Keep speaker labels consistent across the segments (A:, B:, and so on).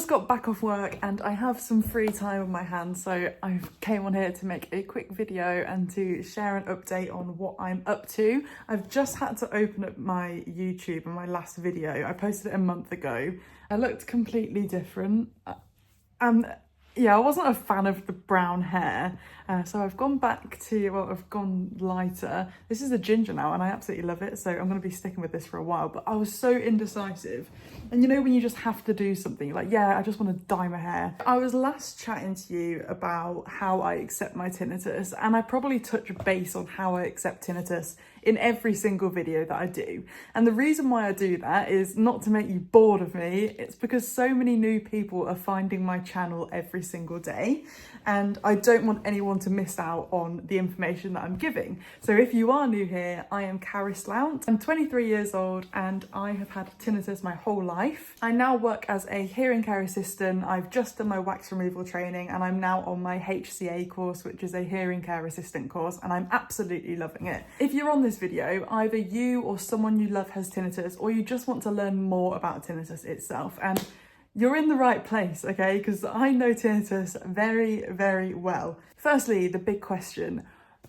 A: just got back off work and I have some free time on my hands, so I came on here to make a quick video and to share an update on what I'm up to. I've just had to open up my YouTube and my last video. I posted it a month ago. I looked completely different. Yeah, I wasn't a fan of the brown hair, so I've gone back to, well, I've gone lighter. This is a ginger now and I absolutely love it, so I'm going to be sticking with this for a while, but I was so indecisive. And you know when you just have to do something, you're like, yeah, I just want to dye my hair. I was last chatting to you about how I accept my tinnitus, and I probably touch base on how I accept tinnitus in every single video that I do. And the reason why I do that is not to make you bored of me, it's because so many new people are finding my channel every single day, and I don't want anyone to miss out on the information that I'm giving. So if you are new here, I am Carrie Slount. I'm 23 years old and I have had tinnitus my whole life. I now work as a hearing care assistant. I've just done my wax removal training and I'm now on my HCA course, which is a hearing care assistant course, and I'm absolutely loving it. If you're on this video, either you or someone you love has tinnitus, or you just want to learn more about tinnitus itself, and you're in the right place, okay? Because I know tinnitus very, very well. Firstly, the big question: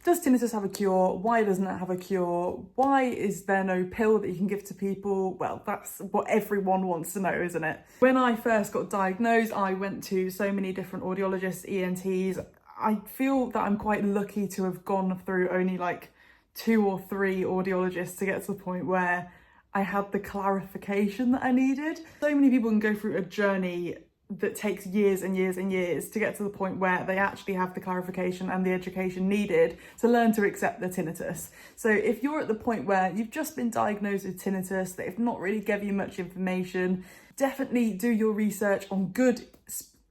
A: does tinnitus have a cure? Why doesn't it have a cure? Why is there no pill that you can give to people? Well, that's what everyone wants to know, isn't it? When I first got diagnosed, I went to so many different audiologists, ENTs. I feel that I'm quite lucky to have gone through only like 2 or 3 audiologists to get to the point where I had the clarification that I needed. So many people can go through a journey that takes years and years and years to get to the point where they actually have the clarification and the education needed to learn to accept their tinnitus. So if you're at the point where you've just been diagnosed with tinnitus, they've not really given you much information, definitely do your research on good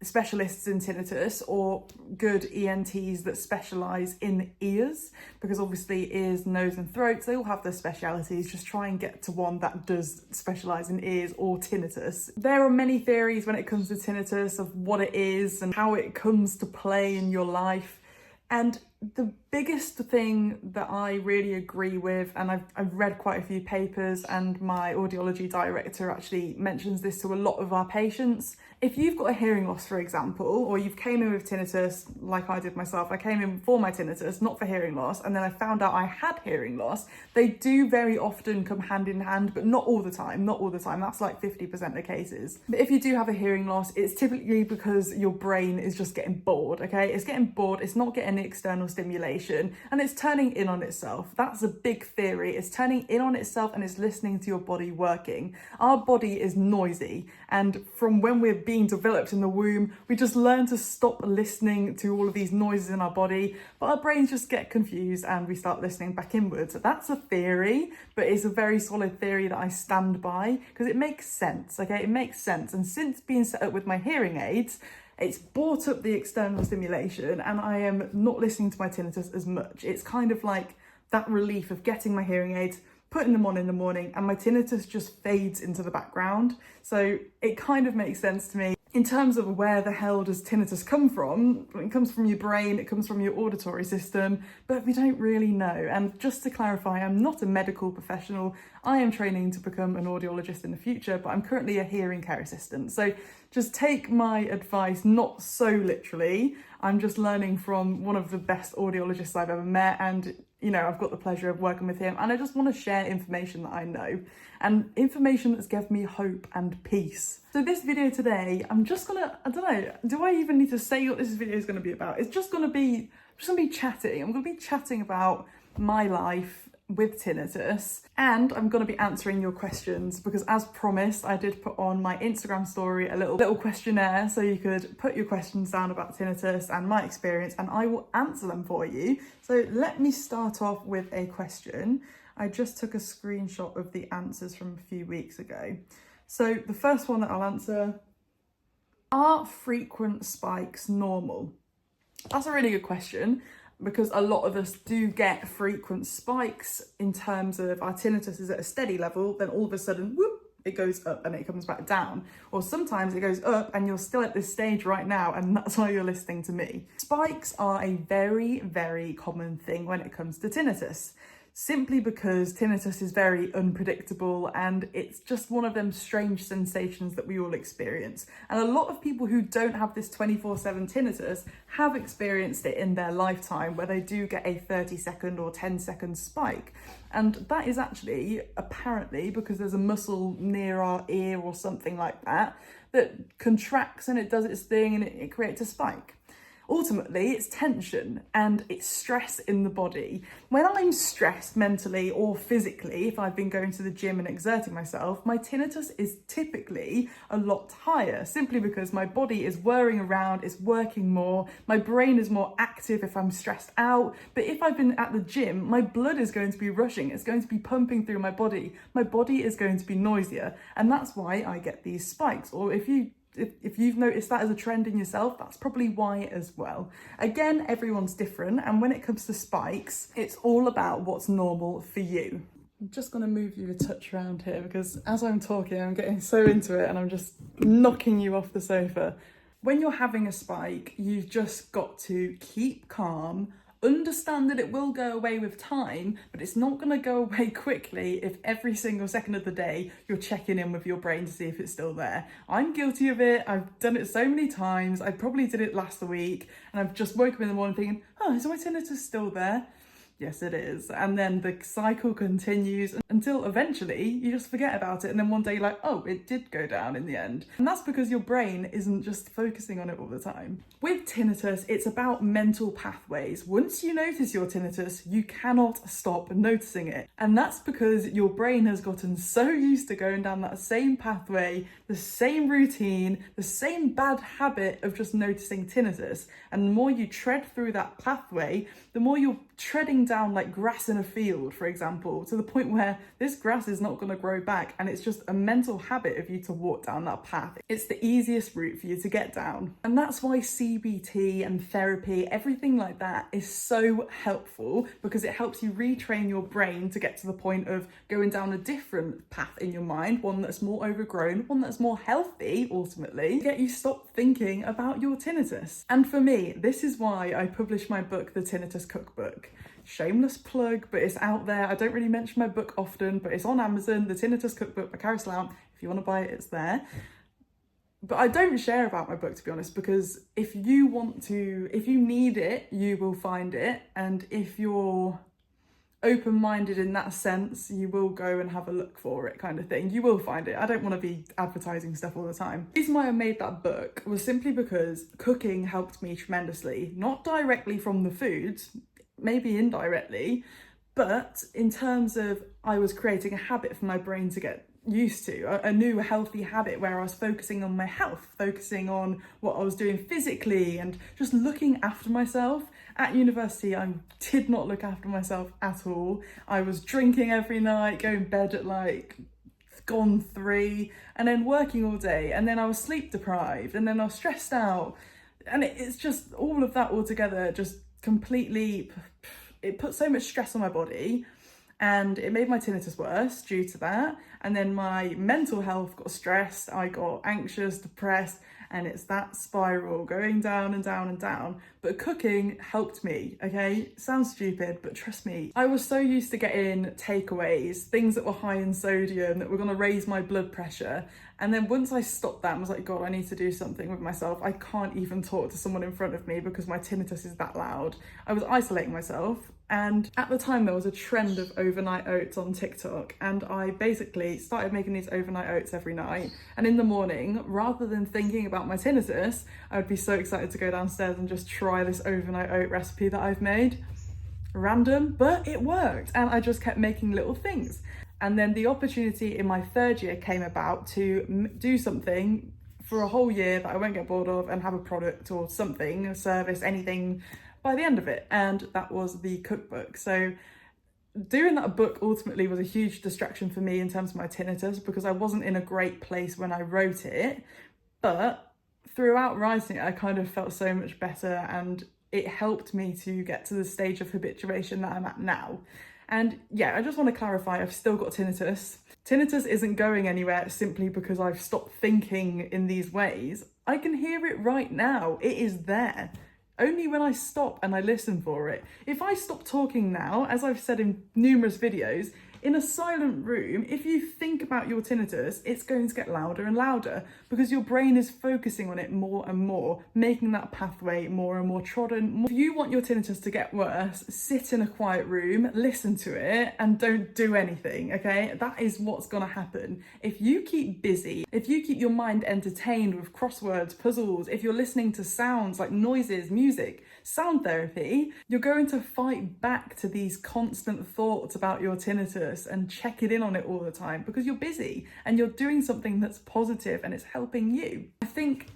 A: specialists in tinnitus or good ENTs that specialise in ears, because obviously ears, nose and throats, they all have their specialities. Just try and get to one that does specialise in ears or tinnitus. There are many theories when it comes to tinnitus of what it is and how it comes to play in your life, and the biggest thing that I really agree with, and I've read quite a few papers, and my audiology director actually mentions this to a lot of our patients. If you've got a hearing loss, for example, or you've came in with tinnitus, like I did myself, I came in for my tinnitus, not for hearing loss, and then I found out I had hearing loss. They do very often come hand in hand, but not all the time, not all the time. That's like 50% of the cases. But if you do have a hearing loss, it's typically because your brain is just getting bored, okay? It's getting bored, it's not getting external stimulation, and it's turning in on itself. That's a big theory. It's turning in on itself and it's listening to your body working. Our body is noisy, and from when we're being developed in the womb, we just learn to stop listening to all of these noises in our body, but our brains just get confused and we start listening back inwards. That's a theory, but it's a very solid theory that I stand by because it makes sense, okay? It makes sense. And since being set up with my hearing aids, it's brought up the external stimulation and I am not listening to my tinnitus as much. It's kind of like that relief of getting my hearing aids, putting them on in the morning, and my tinnitus just fades into the background. So it kind of makes sense to me. In terms of where the hell does tinnitus come from, it comes from your brain, it comes from your auditory system, but we don't really know. And just to clarify, I'm not a medical professional. I am training to become an audiologist in the future, but I'm currently a hearing care assistant. So just take my advice not so literally. I'm just learning from one of the best audiologists I've ever met, and you know, I've got the pleasure of working with him, and I just want to share information that I know, and information that's given me hope and peace. So this video today, I'm just gonna, I don't know, do I even need to say what this video is gonna be about? It's just gonna be chatting. I'm gonna be chatting about my life with tinnitus, and I'm going to be answering your questions because, as promised, I did put on my Instagram story a little questionnaire so you could put your questions down about tinnitus and my experience, and I will answer them for you. So let me start off with a question. I just took a screenshot of the answers from a few weeks ago. So the first one that I'll answer: are frequent spikes normal? That's a really good question, because a lot of us do get frequent spikes in terms of our tinnitus is at a steady level, then all of a sudden, whoop, it goes up and it comes back down. Or sometimes it goes up and you're still at this stage right now, and that's why you're listening to me. Spikes are a very, very common thing when it comes to tinnitus. simply because tinnitus is very unpredictable and it's just one of them strange sensations that we all experience. And a lot of people who don't have this 24/7 tinnitus have experienced it in their lifetime, where they do get a 30-second or 10-second spike. And that is actually apparently because there's a muscle near our ear or something like that that contracts and it does its thing and it creates a spike. Ultimately, it's tension and it's stress in the body. When I'm stressed mentally or physically, if I've been going to the gym and exerting myself, my tinnitus is typically a lot higher, simply because my body is whirring around, it's working more, my brain is more active if I'm stressed out. But if I've been at the gym, my blood is going to be rushing, it's going to be pumping through my body is going to be noisier, and that's why I get these spikes. Or if you've noticed that as a trend in yourself, that's probably why as well. Again, everyone's different, and when it comes to spikes, it's all about what's normal for you. I'm just going to move you a touch around here because as I'm talking, I'm getting so into it and I'm just knocking you off the sofa. When you're having a spike, you've just got to keep calm, understand that it will go away with time, but it's not going to go away quickly if every single second of the day you're checking in with your brain to see if it's still there. I'm guilty of it. I've done it so many times. I probably did it last week and I've just woken up in the morning thinking, oh, is my tinnitus still there? Yes, it is. And then the cycle continues until eventually you just forget about it. And then one day you're like, oh, it did go down in the end. And that's because your brain isn't just focusing on it all the time. With tinnitus, it's about mental pathways. Once you notice your tinnitus, you cannot stop noticing it. And that's because your brain has gotten so used to going down that same pathway, the same routine, the same bad habit of just noticing tinnitus. And the more you tread through that pathway, the more you're treading down like grass in a field, for example, to the point where this grass is not going to grow back, and it's just a mental habit of you to walk down that path. It's the easiest route for you to get down. And that's why CBT and therapy, everything like that, is so helpful, because it helps you retrain your brain to get to the point of going down a different path in your mind, one that's more overgrown, one that's more healthy, ultimately, to get you stop thinking about your tinnitus. And for me, this is why I published my book, The Tinnitus Cookbook. Shameless plug, but it's out there. I don't really mention my book often, but it's on Amazon, The Tinnitus Cookbook by Carrie Slount. If you want to buy it, it's there. But I don't share about my book, to be honest, because if you need it, you will find it. And if you're open-minded in that sense, you will go and have a look for it, kind of thing. You will find it. I don't want to be advertising stuff all the time. The reason why I made that book was simply because cooking helped me tremendously. Not directly from the foods, maybe indirectly, but in terms of I was creating a habit for my brain to get used to, a new healthy habit where I was focusing on my health, focusing on what I was doing physically and just looking after myself. At university, I did not look after myself at all. I was drinking every night, going to bed at like gone 3, and then working all day, and then I was sleep deprived, and then I was stressed out, and it's just all of that all together just completely, it put so much stress on my body, and it made my tinnitus worse due to that. And then my mental health got stressed, I got anxious, depressed, and it's that spiral going down and down and down. But cooking helped me, okay? Sounds stupid, but trust me. I was so used to getting takeaways, things that were high in sodium, that were gonna raise my blood pressure. And then once I stopped that and was like, God, I need to do something with myself. I can't even talk to someone in front of me because my tinnitus is that loud. I was isolating myself. And at the time there was a trend of overnight oats on TikTok, and I basically started making these overnight oats every night. And in the morning, rather than thinking about my tinnitus, I would be so excited to go downstairs and just try this overnight oat recipe that I've made. Random, but it worked, and I just kept making little things. And then the opportunity in my 3rd year came about to do something for a whole year that I won't get bored of and have a product or something, a service, anything by the end of it. And that was the cookbook. So doing that book ultimately was a huge distraction for me in terms of my tinnitus, because I wasn't in a great place when I wrote it. But throughout writing it, I kind of felt so much better, and it helped me to get to the stage of habituation that I'm at now. And yeah, I just want to clarify, I've still got tinnitus. Tinnitus isn't going anywhere simply because I've stopped thinking in these ways. I can hear it right now. It is there. Only when I stop and I listen for it. If I stop talking now, as I've said in numerous videos, in a silent room, if you think about your tinnitus, it's going to get louder and louder because your brain is focusing on it more and more, making that pathway more and more trodden. If you want your tinnitus to get worse, sit in a quiet room, listen to it, and don't do anything, okay? That is what's gonna happen. If you keep busy, if you keep your mind entertained with crosswords, puzzles, if you're listening to sounds like noises, music, sound therapy, you're going to fight back to these constant thoughts about your tinnitus and checking in on it all the time because you're busy and you're doing something that's positive and it's helping you. I think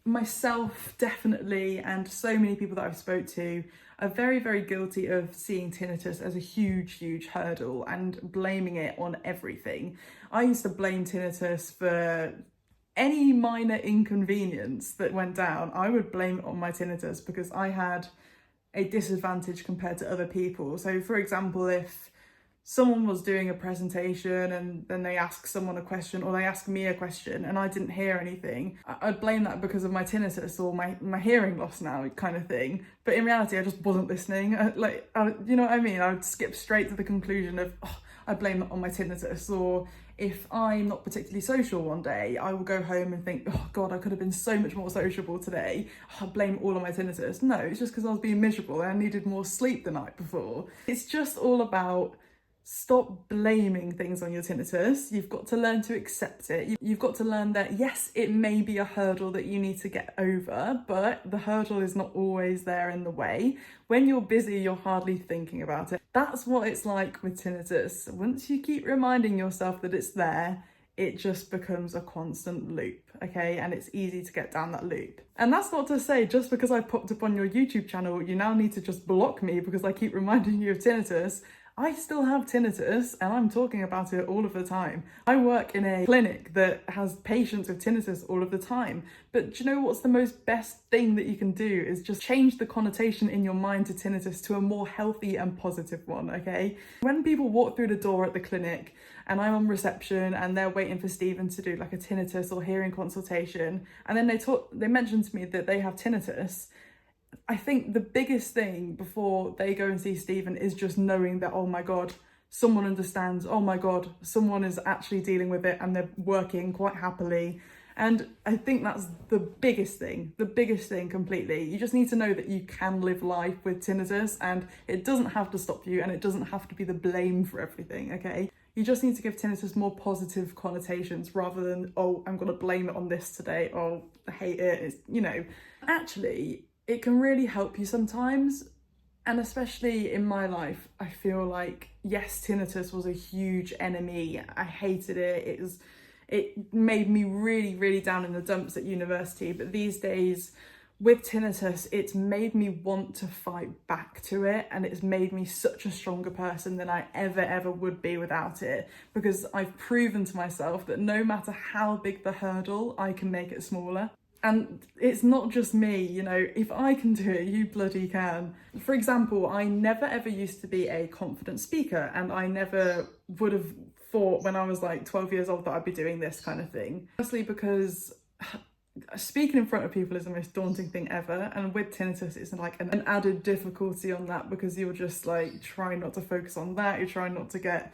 A: myself definitely, and so many people that I've spoke to, are very, very guilty of seeing tinnitus as a huge hurdle and blaming it on everything. I used to blame tinnitus for any minor inconvenience that went down. I would blame it on my tinnitus because I had a disadvantage compared to other people. So for example, if someone was doing a presentation and then they ask someone a question or they ask me a question and I didn't hear anything, I'd blame that because of my tinnitus or my hearing loss now kind of thing. But in reality, I just wasn't listening. You know what I mean? I would skip straight to the conclusion of, I blame it on my tinnitus. Or if I'm not particularly social one day, I will go home and think, oh God, I could have been so much more sociable today. I blame it all on my tinnitus. No, it's just because I was being miserable and I needed more sleep the night before. It's just all about stop blaming things on your tinnitus. You've got to learn to accept it. You've got to learn that, yes, it may be a hurdle that you need to get over, but the hurdle is not always there in the way. When you're busy, you're hardly thinking about it. That's what it's like with tinnitus. Once you keep reminding yourself that it's there, it just becomes a constant loop, okay? And it's easy to get down that loop. And that's not to say just because I popped up on your YouTube channel, you now need to just block me because I keep reminding you of tinnitus. I still have tinnitus and I'm talking about it all of the time. I work in a clinic that has patients with tinnitus all of the time. But do you know what's the most best thing that you can do is just change the connotation in your mind to tinnitus to a more healthy and positive one, okay? When people walk through the door at the clinic and I'm on reception and they're waiting for Stephen to do like a tinnitus or hearing consultation, and then they mention to me that they have tinnitus, I think the biggest thing before they go and see Stephen is just knowing that, oh my God, someone understands, oh my God, someone is actually dealing with it and they're working quite happily. And I think that's the biggest thing completely. You just need to know that you can live life with tinnitus and it doesn't have to stop you and it doesn't have to be the blame for everything, okay? You just need to give tinnitus more positive connotations rather than, oh, I'm gonna blame it on this today, oh, I hate it, it's, you know. Actually, it can really help you sometimes, and especially in my life, I feel like, yes, tinnitus was a huge enemy. I hated it. It made me really down in the dumps at university, but these days with tinnitus, it's made me want to fight back to it, and it's made me such a stronger person than I ever would be without it, because I've proven to myself that no matter how big the hurdle, I can make it smaller. And it's not just me, you know, if I can do it, you bloody can. For example, I never ever used to be a confident speaker, and I never would have thought when I was like 12 years old that I'd be doing this kind of thing. Mostly because speaking in front of people is the most daunting thing ever, and with tinnitus it's like an added difficulty on that because you're just like trying not to focus on that, you're trying not to get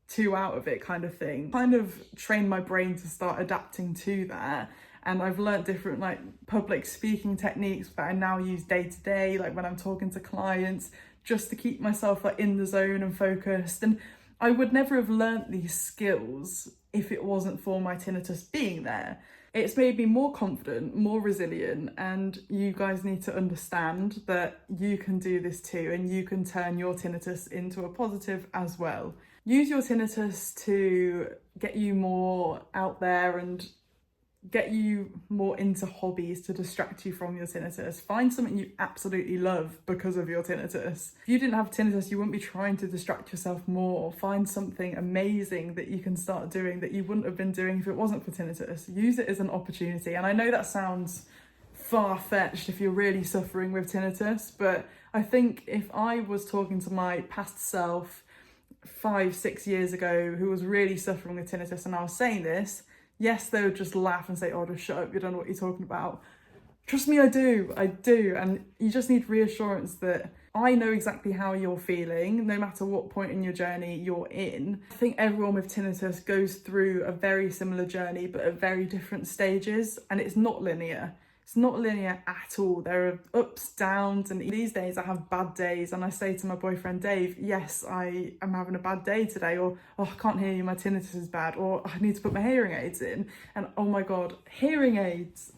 A: too out of it kind of thing. Kind of trained my brain to start adapting to that. And I've learnt different like public speaking techniques that I now use day to day, like when I'm talking to clients, just to keep myself like in the zone and focused. And I would never have learnt these skills if it wasn't for my tinnitus being there. It's made me more confident, more resilient, and you guys need to understand that you can do this too, and you can turn your tinnitus into a positive as well. Use your tinnitus to get you more out there and get you more into hobbies to distract you from your tinnitus. Find something you absolutely love because of your tinnitus. If you didn't have tinnitus, you wouldn't be trying to distract yourself more. Find something amazing that you can start doing that you wouldn't have been doing if it wasn't for tinnitus. Use it as an opportunity. And I know that sounds far-fetched if you're really suffering with tinnitus, but I think if I was talking to my past self 5-6 years ago who was really suffering with tinnitus and I was saying this, yes, they would just laugh and say, oh, just shut up, you don't know what you're talking about. Trust me, I do. And you just need reassurance that I know exactly how you're feeling, no matter what point in your journey you're in. I think everyone with tinnitus goes through a very similar journey, but at very different stages, and it's not linear. It's not linear at all. There are ups, downs, and these days I have bad days, and I say to my boyfriend Dave, yes, I am having a bad day today, or oh, I can't hear you, my tinnitus is bad, or I need to put my hearing aids in. And oh my God, hearing aids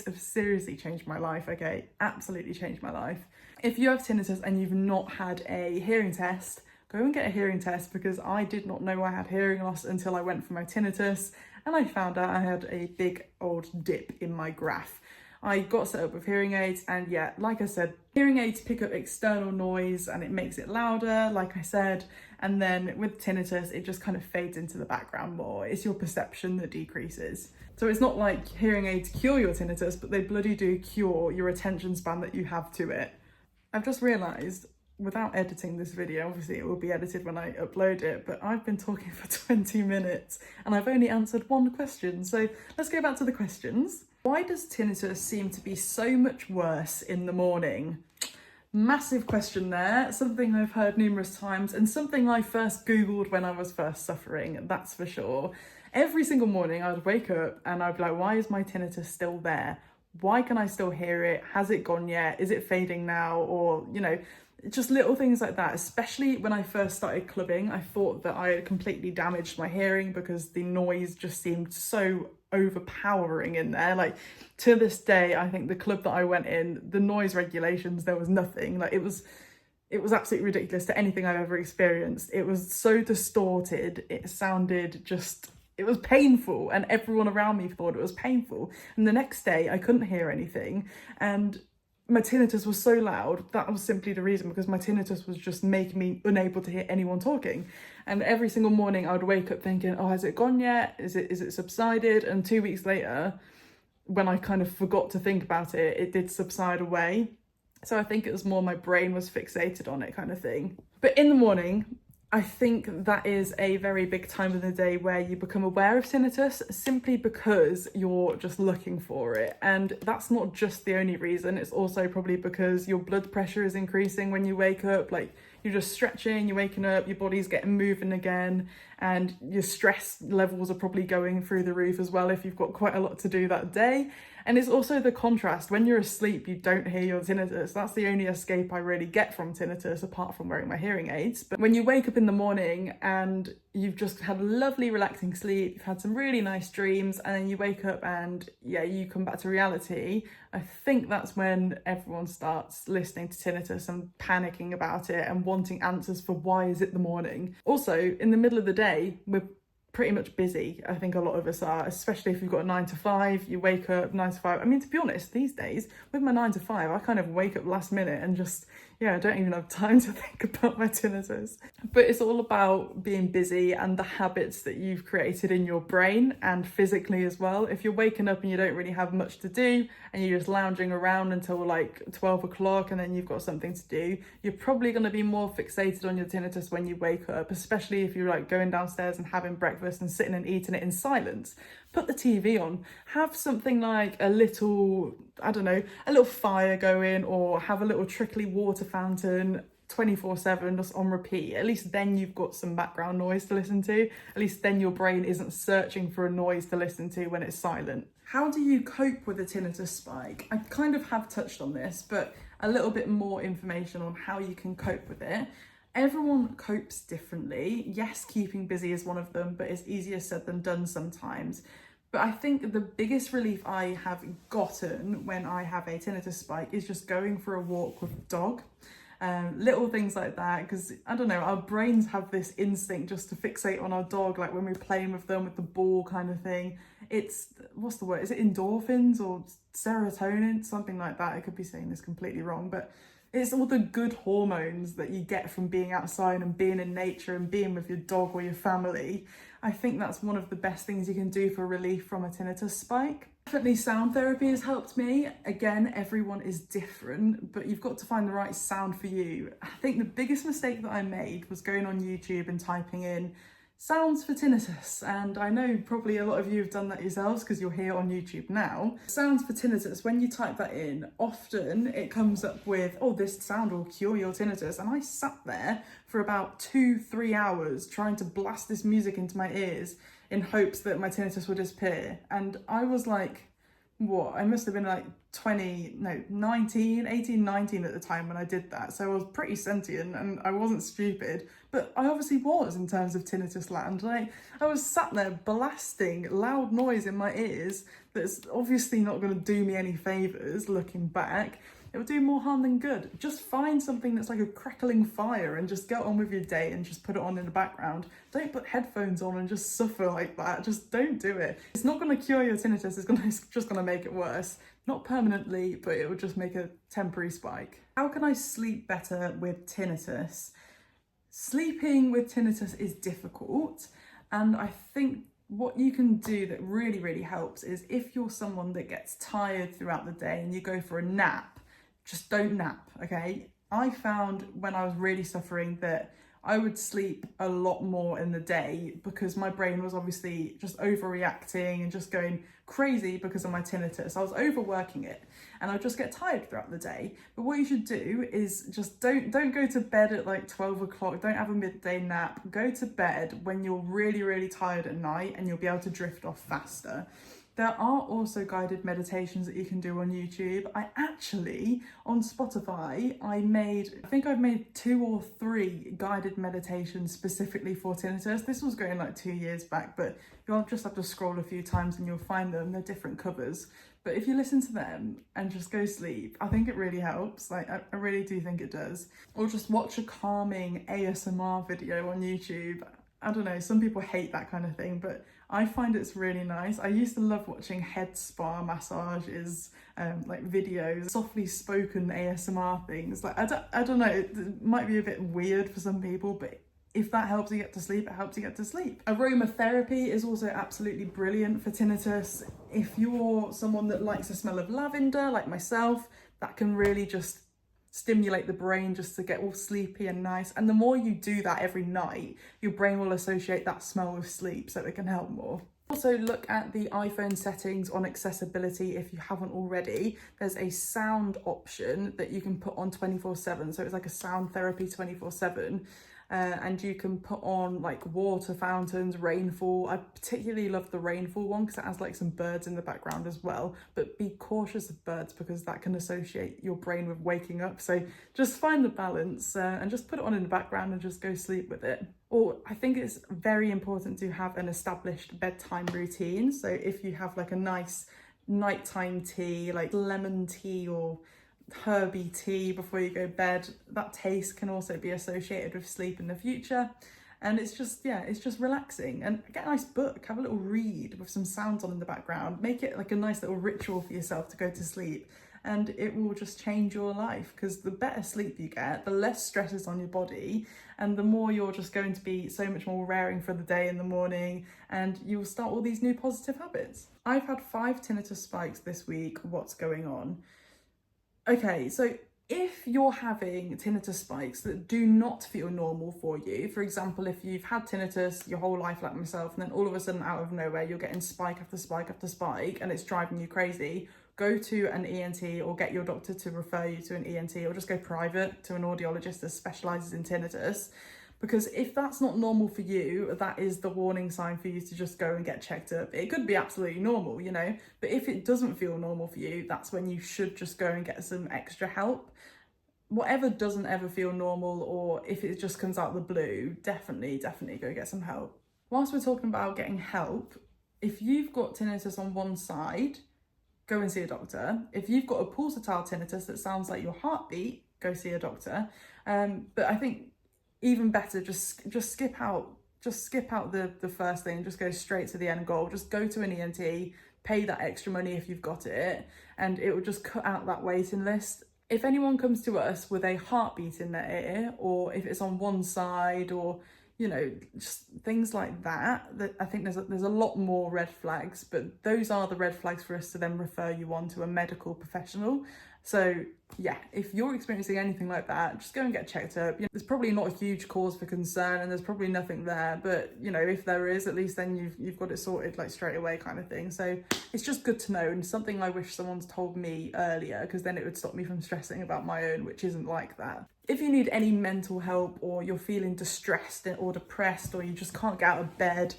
A: have seriously changed my life, okay? Absolutely changed my life. If you have tinnitus and you've not had a hearing test, go and get a hearing test, because I did not know I had hearing loss until I went for my tinnitus and I found out I had a big old dip in my graph. I got set up with hearing aids, and yeah, like I said, hearing aids pick up external noise and it makes it louder, like I said, and then with tinnitus, it just kind of fades into the background more. It's your perception that decreases. So it's not like hearing aids cure your tinnitus, but they bloody do cure your attention span that you have to it. I've just realised, without editing this video, obviously it will be edited when I upload it, but I've been talking for 20 minutes and I've only answered one question. So let's go back to the questions. Why does tinnitus seem to be so much worse in the morning? Massive question there, something I've heard numerous times and something I first Googled when I was first suffering, that's for sure. Every single morning I'd wake up and I'd be like, why is my tinnitus still there? Why can I still hear it? Has it gone yet? Is it fading now? Or, you know, just little things like that. Especially when I first started clubbing, I thought that I had completely damaged my hearing because the noise just seemed so overpowering in there. Like, to this day, I think the club that I went in, the noise regulations, there was nothing. Like, it was absolutely ridiculous to anything I've ever experienced. It was so distorted. It sounded just... It was painful, and everyone around me thought it was painful. And the next day I couldn't hear anything, and my tinnitus was so loud. That was simply the reason, because my tinnitus was just making me unable to hear anyone talking. And every single morning I would wake up thinking, oh, has it gone yet? Is it subsided? And 2 weeks later, when I kind of forgot to think about it, it did subside away. So I think it was more my brain was fixated on it, kind of thing. But in the morning, I think that is a very big time of the day where you become aware of tinnitus, simply because you're just looking for it. And that's not just the only reason, it's also probably because your blood pressure is increasing when you wake up. Like, you're just stretching, you're waking up, your body's getting moving again, and your stress levels are probably going through the roof as well if you've got quite a lot to do that day. And it's also the contrast. When you're asleep, you don't hear your tinnitus. That's the only escape I really get from tinnitus, apart from wearing my hearing aids. But when you wake up in the morning and you've just had a lovely relaxing sleep, you've had some really nice dreams, and then you wake up and yeah, you come back to reality, I think that's when everyone starts listening to tinnitus and panicking about it and wanting answers for why is it the morning. Also, in the middle of the day, we're pretty much busy. I think a lot of us are, especially if you've got a 9 to 5, you wake up 9 to 5. I mean, to be honest, these days with my 9 to 5, I kind of wake up last minute and just, yeah, I don't even have time to think about my tinnitus. But it's all about being busy and the habits that you've created in your brain and physically as well. If you're waking up and you don't really have much to do and you're just lounging around until like 12 o'clock and then you've got something to do, you're probably going to be more fixated on your tinnitus when you wake up, especially if you're like going downstairs and having breakfast and sitting and eating it in silence. Put the TV on, have something like a little, I don't know, a little fire going, or have a little trickly water fountain 24/7 just on repeat. At least then you've got some background noise to listen to. At least then your brain isn't searching for a noise to listen to when it's silent. How do you cope with a tinnitus spike? I kind of have touched on this, but a little bit more information on how you can cope with it. Everyone copes differently. Yes, keeping busy is one of them, but it's easier said than done sometimes. But I think the biggest relief I have gotten when I have a tinnitus spike is just going for a walk with a dog. Little things like that, because I don't know, our brains have this instinct just to fixate on our dog, like when we're playing with them with the ball kind of thing. It's, what's the word? Is it endorphins or serotonin? Something like that. I could be saying this completely wrong, but it's all the good hormones that you get from being outside and being in nature and being with your dog or your family. I think that's one of the best things you can do for relief from a tinnitus spike. Definitely sound therapy has helped me. Again, everyone is different, but you've got to find the right sound for you. I think the biggest mistake that I made was going on YouTube and typing in sounds for tinnitus, and I know probably a lot of you have done that yourselves because you're here on YouTube now. Sounds for tinnitus, when you type that in, often it comes up with, oh, this sound will cure your tinnitus, and I sat there for about 2-3 hours trying to blast this music into my ears in hopes that my tinnitus would disappear, and I was like, what, I must have been like 18, 19 at the time when I did that, so I was pretty sentient and I wasn't stupid, but I obviously was in terms of tinnitus land. Like, I was sat there blasting loud noise in my ears that's obviously not going to do me any favours looking back. It will do more harm than good. Just find something that's like a crackling fire and just get on with your day and just put it on in the background. Don't put headphones on and just suffer like that. Just don't do it. It's not going to cure your tinnitus, it's just going to make it worse. Not permanently, but it will just make a temporary spike. How can I sleep better with tinnitus? Sleeping with tinnitus is difficult, and I think what you can do that really, really helps is if you're someone that gets tired throughout the day and you go for a nap, just don't nap, okay? I found when I was really suffering that I would sleep a lot more in the day because my brain was obviously just overreacting and just going crazy because of my tinnitus. I was overworking it and I'd just get tired throughout the day. But what you should do is just don't go to bed at like 12 o'clock, don't have a midday nap. Go to bed when you're really, really tired at night and you'll be able to drift off faster. There are also guided meditations that you can do on YouTube. I actually, on Spotify, I think I've made 2 or 3 guided meditations specifically for tinnitus. This was going like 2 years back, but you'll just have to scroll a few times and you'll find them. They're different covers. But if you listen to them and just go sleep, I think it really helps. Like, I really do think it does. Or just watch a calming ASMR video on YouTube. I don't know, some people hate that kind of thing, but I find it's really nice. I used to love watching head spa massages, like videos, softly spoken ASMR things. Like, I don't know, it might be a bit weird for some people, but if that helps you get to sleep, it helps you get to sleep. Aromatherapy is also absolutely brilliant for tinnitus. If you're someone that likes the smell of lavender, like myself, that can really just stimulate the brain just to get all sleepy and nice. And the more you do that every night, your brain will associate that smell with sleep, so it can help more. Also look at the iPhone settings on accessibility if you haven't already. There's a sound option that you can put on 24/7, so it's like a sound therapy 24/7. And you can put on like water fountains, rainfall. I particularly love the rainfall one because it has like some birds in the background as well, but be cautious of birds because that can associate your brain with waking up. So just find the balance and just put it on in the background and just go sleep with it. Or I think it's very important to have an established bedtime routine. So if you have like a nice nighttime tea, like lemon tea or herby tea before you go to bed, that taste can also be associated with sleep in the future. And it's just, yeah, it's just relaxing. And get a nice book, have a little read with some sounds on in the background, make it like a nice little ritual for yourself to go to sleep, and it will just change your life, because the better sleep you get, the less stress is on your body, and the more you're just going to be so much more raring for the day in the morning, and you'll start all these new positive habits. I've had 5 tinnitus spikes this week. What's going on? Okay, so if you're having tinnitus spikes that do not feel normal for you, for example, if you've had tinnitus your whole life like myself, and then all of a sudden out of nowhere you're getting spike after spike after spike and it's driving you crazy, go to an ENT or get your doctor to refer you to an ENT, or just go private to an audiologist that specialises in tinnitus. Because if that's not normal for you, that is the warning sign for you to just go and get checked up. It could be absolutely normal, you know, but if it doesn't feel normal for you, that's when you should just go and get some extra help. Whatever doesn't ever feel normal, or if it just comes out of the blue, definitely go get some help. Whilst we're talking about getting help, if you've got tinnitus on one side, go and see a doctor. If you've got a pulsatile tinnitus that sounds like your heartbeat, go see a doctor. But I think even better, just skip out the first thing, just go straight to the end goal. Just go to an ENT, pay that extra money if you've got it, and it will just cut out that waiting list. If anyone comes to us with a heartbeat in their ear, or if it's on one side, or you know, just things like that, I think there's a lot more red flags, but those are the red flags for us to then refer you on to a medical professional. So yeah, if you're experiencing anything like that, just go and get checked up. You know, there's probably not a huge cause for concern and there's probably nothing there, but you know, if there is, at least then you've got it sorted like straight away kind of thing. So it's just good to know, and something I wish someone's told me earlier, because then it would stop me from stressing about my own, which isn't like that. If you need any mental help, or you're feeling distressed or depressed, or you just can't get out of bed,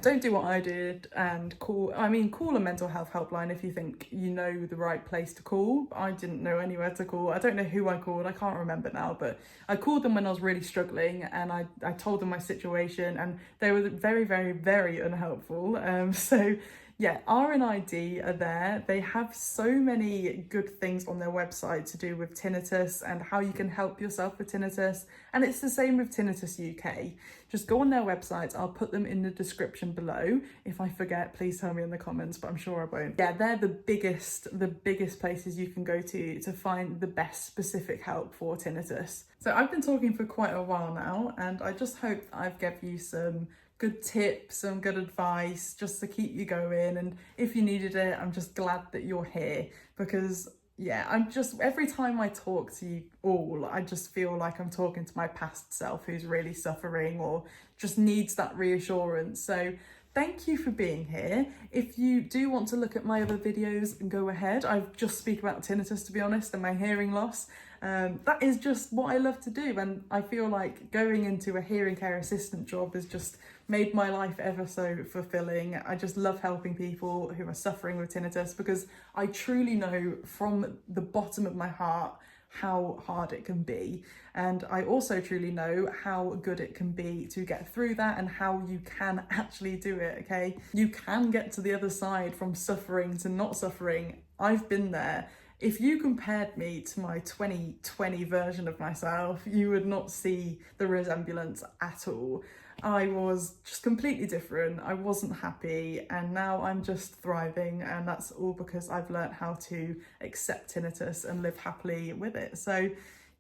A: don't do what I did and call a mental health helpline if you think you know the right place to call. I didn't know anywhere to call. I don't know who I called. I can't remember now, but I called them when I was really struggling, and I told them my situation, and they were very, very, very unhelpful. So yeah, RNID are there. They have so many good things on their website to do with tinnitus and how you can help yourself with tinnitus. And it's the same with Tinnitus UK. Just go on their websites. I'll put them in the description below. If I forget, please tell me in the comments, but I'm sure I won't. Yeah, they're the biggest places you can go to find the best specific help for tinnitus. So I've been talking for quite a while now, and I just hope I've given you some good tips, some good advice just to keep you going. And if you needed it, I'm just glad that you're here, because yeah, every time I talk to you all, I just feel like I'm talking to my past self who's really suffering or just needs that reassurance. So thank you for being here. If you do want to look at my other videos, go ahead. I just speak about tinnitus, to be honest, and my hearing loss. That is just what I love to do, and I feel like going into a hearing care assistant job has just made my life ever so fulfilling. I just love helping people who are suffering with tinnitus, because I truly know from the bottom of my heart how hard it can be, and I also truly know how good it can be to get through that, and how you can actually do it. Okay, you can get to the other side from suffering to not suffering. I've been there. If you compared me to my 2020 version of myself, you would not see the resemblance at all. I was just completely different. I wasn't happy, and now I'm just thriving, and that's all because I've learnt how to accept tinnitus and live happily with it. So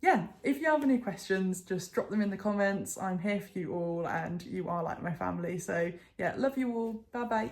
A: yeah, if you have any questions, just drop them in the comments. I'm here for you all, and you are like my family. So yeah, love you all. Bye bye.